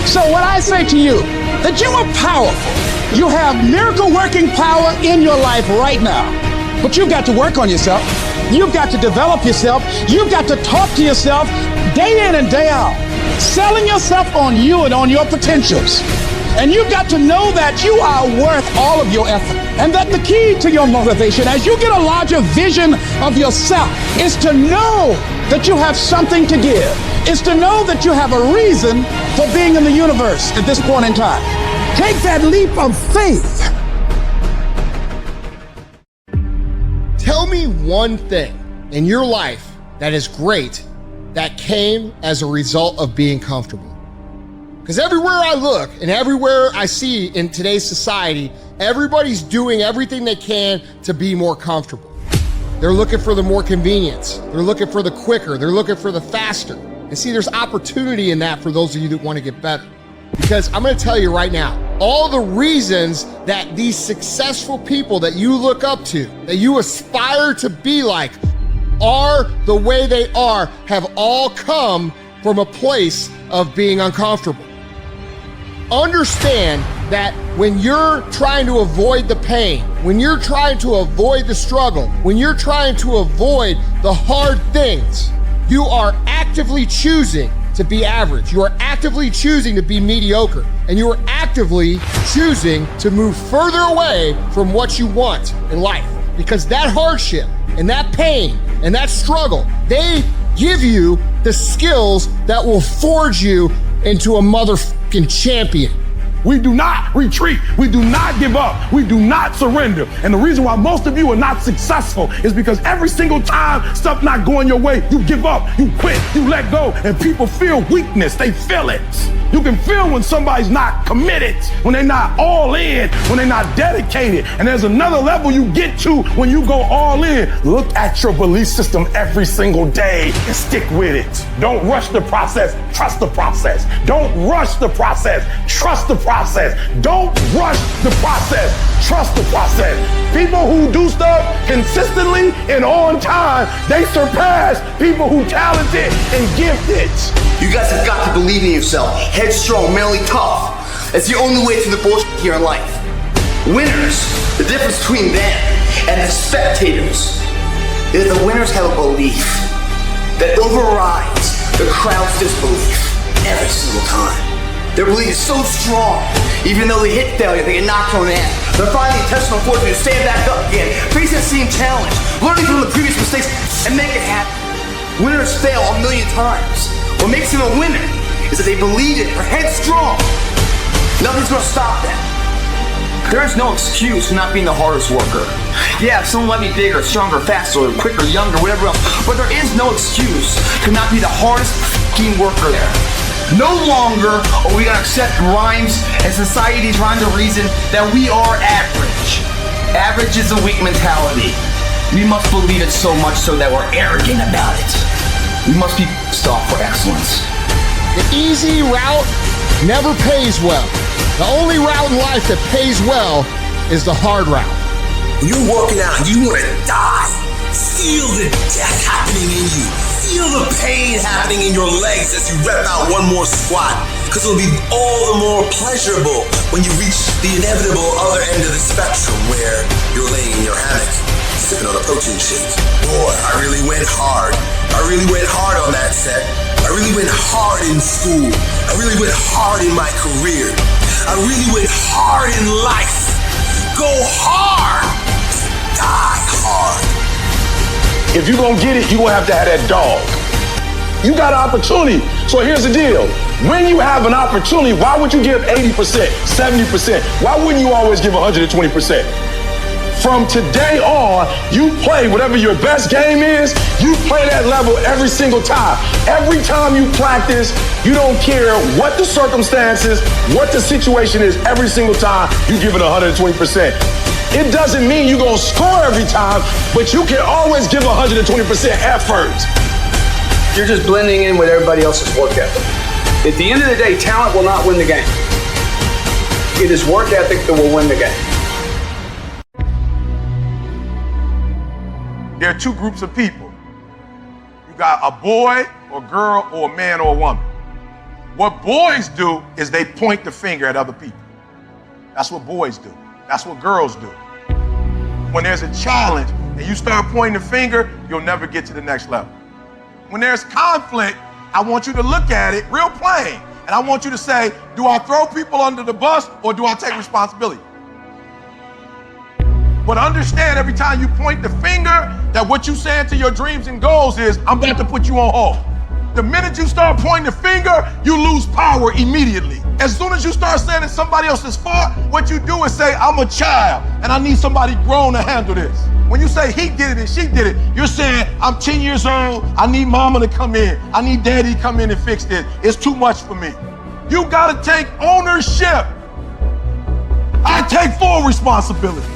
So what I say to you, that you are powerful. You have miracle working power in your life right now. But you've got to work on yourself. You've got to develop yourself. You've got to talk to yourself day in and day out, selling yourself on you and on your potentials. And you've got to know that you are worth all of your effort. And that the key to your motivation, as you get a larger vision of yourself, is to know that you have something to give. Is to know that you have a reason for being in the universe at this point in time. Take that leap of faith. Tell me one thing in your life that is great that came as a result of being comfortable. Because everywhere I look and everywhere I see in today's society, everybody's doing everything they can to be more comfortable. They're looking for the more convenience. They're looking for the quicker. They're looking for the faster. And see, there's opportunity in that for those of you that want to get better. Because I'm going to tell you right now, all the reasons that these successful people that you look up to, that you aspire to be like, are the way they are, have all come from a place of being uncomfortable. Understand that when you're trying to avoid the pain, when you're trying to avoid the struggle, when you're trying to avoid the hard things, you are actively choosing to be average. You are actively choosing to be mediocre. And you are actively choosing to move further away from what you want in life. Because that hardship and that pain and that struggle, they give you the skills that will forge you into a motherfucking champion. We do not retreat. We do not give up. We do not surrender. And the reason why most of you are not successful is because every single time stuff not going your way, you give up, you quit, you let go, and people feel weakness. They feel it. You can feel when somebody's not committed, when they're not all in, when they're not dedicated. And there's another level you get to when you go all in. Look at your belief system every single day and stick with it. Don't rush the process. Trust the process. Don't rush the process. Trust the process. Don't rush the process. Trust the process. People who do stuff consistently and on time, they surpass people who talented and gifted. You guys have got to believe in yourself. Headstrong, mentally tough. That's the only way through the bullshit here in life. Winners, the difference between them and the spectators is the winners have a belief that overrides the crowd's disbelief every single time. Their belief is so strong, even though they hit failure, they get knocked on the ass. They're finding the intentional fortitude to stand back up again, face that same challenge, learning from the previous mistakes, and make it happen. Winners fail a million times. What makes them a winner is that they believe it, they're headstrong. Nothing's gonna stop them. There is no excuse for not being the hardest worker. Yeah, someone might be bigger, stronger, faster, quicker, younger, whatever else, but there is no excuse to not be the hardest f***ing worker there. No longer are we gonna accept rhymes and society's rhyme to reason that we are average. Average is a weak mentality. We must believe it so much so that we're arrogant about it. We must be pissed off for excellence. The easy route never pays well. The only route in life that pays well is the hard route. When you're working out, you wanna die. Feel the death happening in you. Feel the pain happening in your legs as you rep out one more squat. Because it'll be all the more pleasurable when you reach the inevitable other end of the spectrum where you're laying in your hammock, sipping on a protein shake. Boy, I really went hard. I really went hard on that set. I really went hard in school. I really went hard in my career. I really went hard in life. Go hard. Die hard. If you're gonna get it, you're gonna have to have that dog. You got an opportunity. So here's the deal. When you have an opportunity, why would you give 80%, 70%? Why wouldn't you always give 120%? From today on, you play whatever your best game is, you play that level every single time. Every time you practice, you don't care what the circumstances, what the situation is, every single time, you give it 120%. It doesn't mean you're gonna score every time, but you can always give 120% effort. You're just blending in with everybody else's work ethic. At the end of the day, talent will not win the game. It is work ethic that will win the game. There are two groups of people. You got a boy or girl or a man or a woman. What boys do is they point the finger at other people. That's what boys do. That's what girls do. When there's a challenge and you start pointing the finger, you'll never get to the next level. When there's conflict, I want you to look at it real plain. And I want you to say, do I throw people under the bus or do I take responsibility? But understand every time you point the finger that what you're saying to your dreams and goals is, I'm about to put you on hold. The minute you start pointing the finger, you lose power immediately. As soon as you start saying it's somebody else's fault, what you do is say, I'm a child and I need somebody grown to handle this. When you say he did it and she did it, you're saying, I'm 10 years old, I need mama to come in. I need daddy to come in and fix this. It's too much for me. You gotta take ownership. I take full responsibility.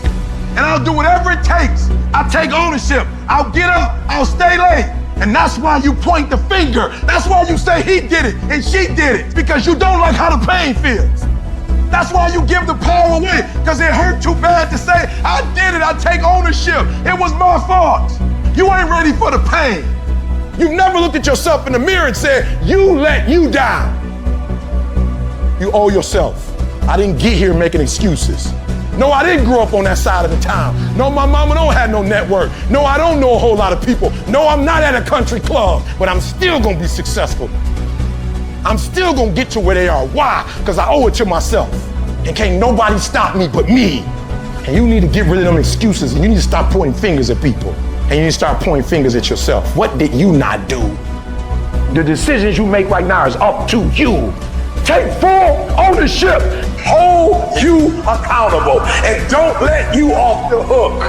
And I'll do whatever it takes. I'll take ownership. I'll get up, I'll stay late. And that's why you point the finger. That's why you say he did it and she did it. Because you don't like how the pain feels. That's why you give the power away, because it hurt too bad to say, I did it, I take ownership. It was my fault. You ain't ready for the pain. You never looked at yourself in the mirror and said, you let you down. You owe yourself. I didn't get here making excuses. No, I didn't grow up on that side of the town. No, my mama don't have no network. No, I don't know a whole lot of people. No, I'm not at a country club, but I'm still gonna be successful. I'm still gonna get to where they are. Why? Because I owe it to myself. And can't nobody stop me but me. And you need to get rid of them excuses and you need to stop pointing fingers at people. And you need to start pointing fingers at yourself. What did you not do? The decisions you make right now is up to you. Take full ownership. Hold you accountable. And don't let you off the hook.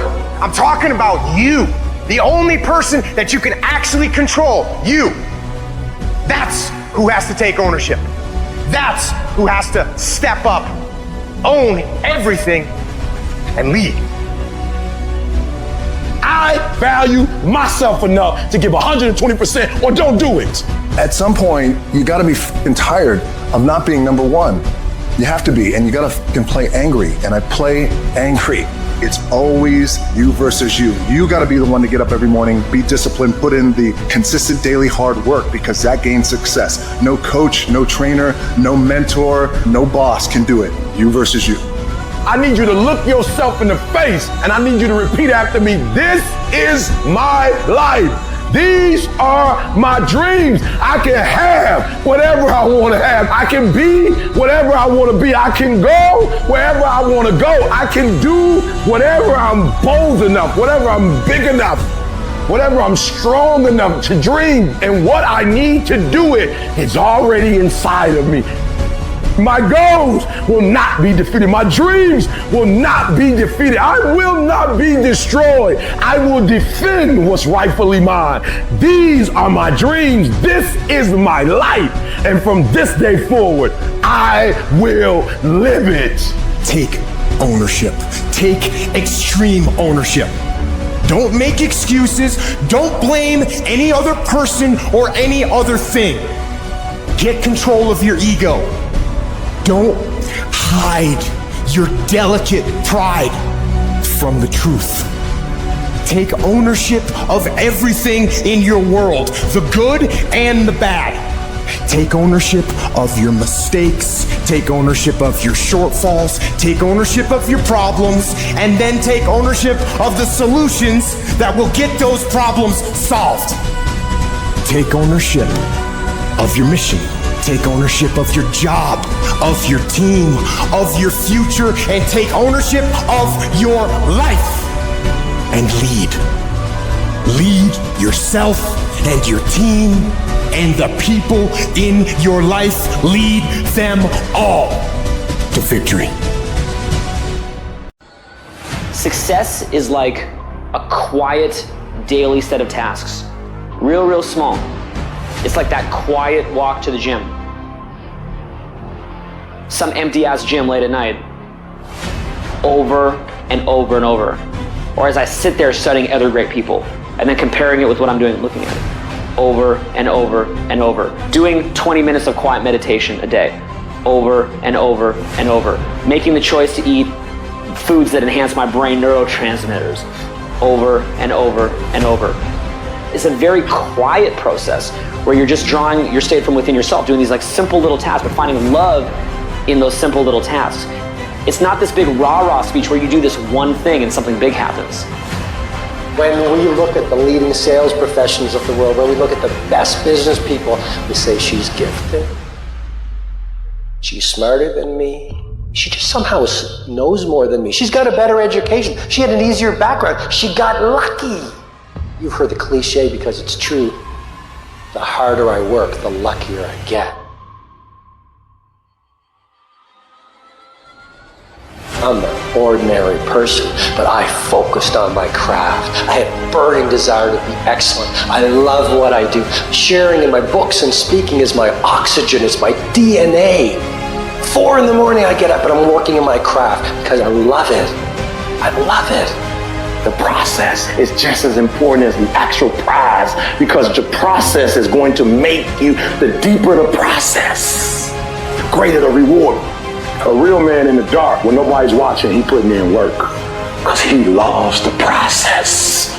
I'm talking about you. The only person that you can actually control. You. That's who has to take ownership. That's who has to step up, own everything, and lead. I value myself enough to give 120% or don't do it. At some point, you gotta be f***ing tired of not being number one. You have to be, and you gotta f***ing play angry, and I play angry. It's always you versus you. You gotta be the one to get up every morning, be disciplined, put in the consistent daily hard work, because that gains success. No coach, no trainer, no mentor, no boss can do it. You versus you. I need you to look yourself in the face and I need you to repeat after me, this is my life. These are my dreams. I can have whatever I want to have. I can be whatever I want to be. I can go wherever I want to go. I can do whatever I'm bold enough, whatever I'm big enough, whatever I'm strong enough to dream. And what I need to do it is already inside of me. My goals will not be defeated. My dreams will not be defeated. I will not be destroyed. I will defend what's rightfully mine. These are my dreams. This is my life. And from this day forward, I will live it. Take ownership. Take extreme ownership. Don't make excuses. Don't blame any other person or any other thing. Get control of your ego. Don't hide your delicate pride from the truth. Take ownership of everything in your world, the good and the bad. Take ownership of your mistakes, take ownership of your shortfalls, take ownership of your problems, and then take ownership of the solutions that will get those problems solved. Take ownership of your mission. Take ownership of your job, of your team, of your future, and take ownership of your life. And lead. Lead yourself and your team and the people in your life. Lead them all to victory. Success is like a quiet daily set of tasks. Real small. It's like that quiet walk to the gym. Some empty ass gym late at night. Over and over and over. Or as I sit there studying other great people and then comparing it with what I'm doing and looking at it. over and over and over. Doing 20 minutes of quiet meditation a day, over and over and over. Making the choice to eat foods that enhance my brain neurotransmitters, over and over and over. It's a very quiet process where you're just drawing your state from within yourself, doing these like simple little tasks, but finding love in those simple little tasks. It's not this big rah-rah speech where you do this one thing and something big happens. When we look at the leading sales professionals of the world, when we look at the best business people, we say she's gifted, she's smarter than me, she just somehow knows more than me, she's got a better education, she had an easier background, she got lucky. You've heard the cliche because it's true. The harder I work, the luckier I get. I'm an ordinary person, but I focused on my craft. I had a burning desire to be excellent. I love what I do. Sharing in my books and speaking is my oxygen, it's my DNA. 4 in the morning I get up and I'm working in my craft because I love it. I love it. The process is just as important as the actual prize because the process is going to make you, the deeper the process, the greater the reward. A real man in the dark, when nobody's watching, he putting in work because he loves the process.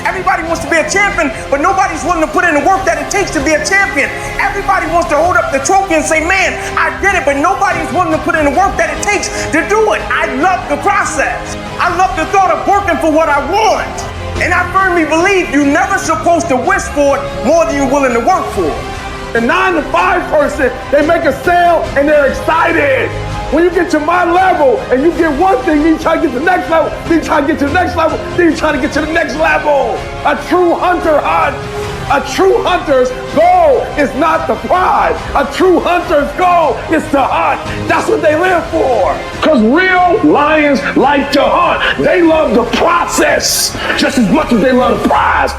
Everybody wants to be a champion, but nobody's willing to put in the work that it takes to be a champion. Everybody wants to hold up the trophy and say, man, I did it, but nobody's willing to put in the work that it takes to do it. I love the process. I love the thought of working for what I want. And I firmly believe you're never supposed to wish for it more than you're willing to work for it. The 9 to 5 person, they make a sale and they're excited. When you get to my level and you get one thing, then you try to get to the next level, then you try to get to the next level, then you try to get to the next level. A true hunter hunts. A true hunter's goal is not the prize. A true hunter's goal is to hunt. That's what they live for. Because real lions like to hunt. They love the process just as much as they love the prize.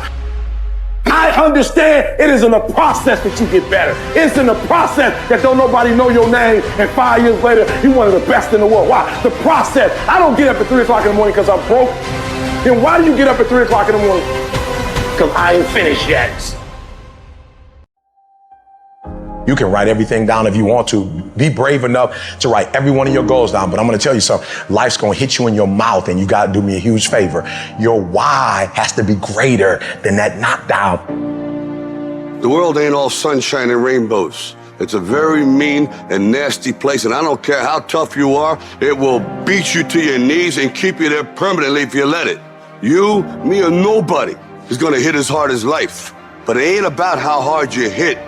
I understand it is in the process that you get better. It's in the process that don't nobody know your name and 5 years later, you're one of the best in the world. Why? The process. I don't get up at 3 o'clock in the morning because I'm broke. Then why do you get up at 3 o'clock in the morning? Because I ain't finished yet. You can write everything down if you want to. Be brave enough to write every one of your goals down. But I'm going to tell you something. Life's going to hit you in your mouth and you got to do me a huge favor. Your why has to be greater than that knockdown. The world ain't all sunshine and rainbows. It's a very mean and nasty place. And I don't care how tough you are, it will beat you to your knees and keep you there permanently if you let it. You, me, or nobody is going to hit as hard as life. But it ain't about how hard you hit.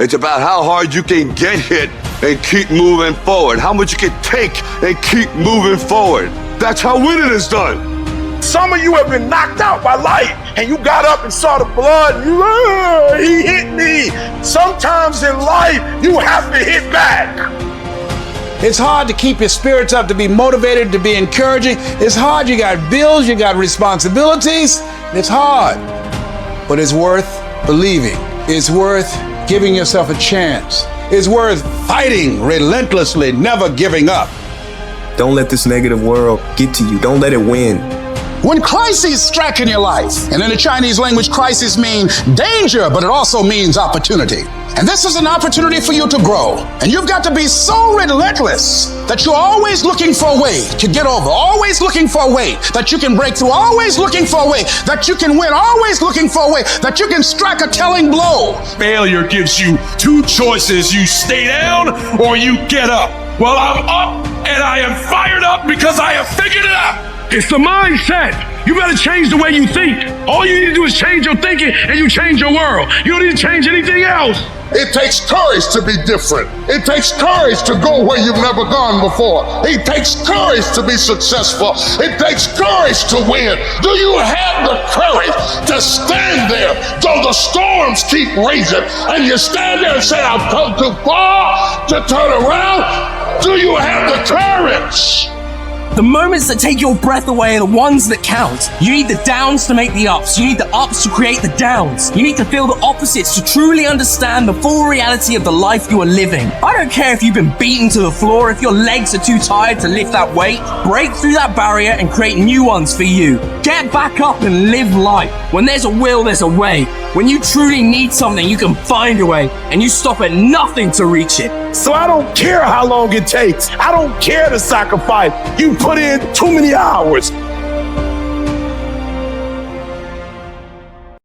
It's about how hard you can get hit and keep moving forward. How much you can take and keep moving forward. That's how winning is done. Some of you have been knocked out by life and you got up and saw the blood and you, he hit me. Sometimes in life, you have to hit back. It's hard to keep your spirits up, to be motivated, to be encouraging. It's hard. You got bills, you got responsibilities. It's hard, but it's worth believing. It's worth giving yourself a chance. It's worth fighting relentlessly, never giving up. Don't let this negative world get to you. Don't let it win. When crises strike in your life, and in the Chinese language, crisis means danger, but it also means opportunity. And this is an opportunity for you to grow. And you've got to be so relentless that you're always looking for a way to get over, always looking for a way that you can break through, always looking for a way that you can win, always looking for a way that you can strike a telling blow. Failure gives you 2 choices. You stay down or you get up. Well, I'm up and I am fired up because I have figured it out. It's the mindset. You better change the way you think. All you need to do is change your thinking and you change your world. You don't need to change anything else. It takes courage to be different. It takes courage to go where you've never gone before. It takes courage to be successful. It takes courage to win. Do you have the courage to stand there though the storms keep raging and you stand there and say, I've come too far to turn around? Do you have the courage? The moments that take your breath away are the ones that count. You need the downs to make the ups. You need the ups to create the downs. You need to feel the opposites to truly understand the full reality of the life you are living. I don't care if you've been beaten to the floor, if your legs are too tired to lift that weight. Break through that barrier and create new ones for you. Get back up and live life. When there's a will, there's a way. When you truly need something, you can find a way, and you stop at nothing to reach it. So I don't care how long it takes. I don't care to sacrifice. You put in too many hours.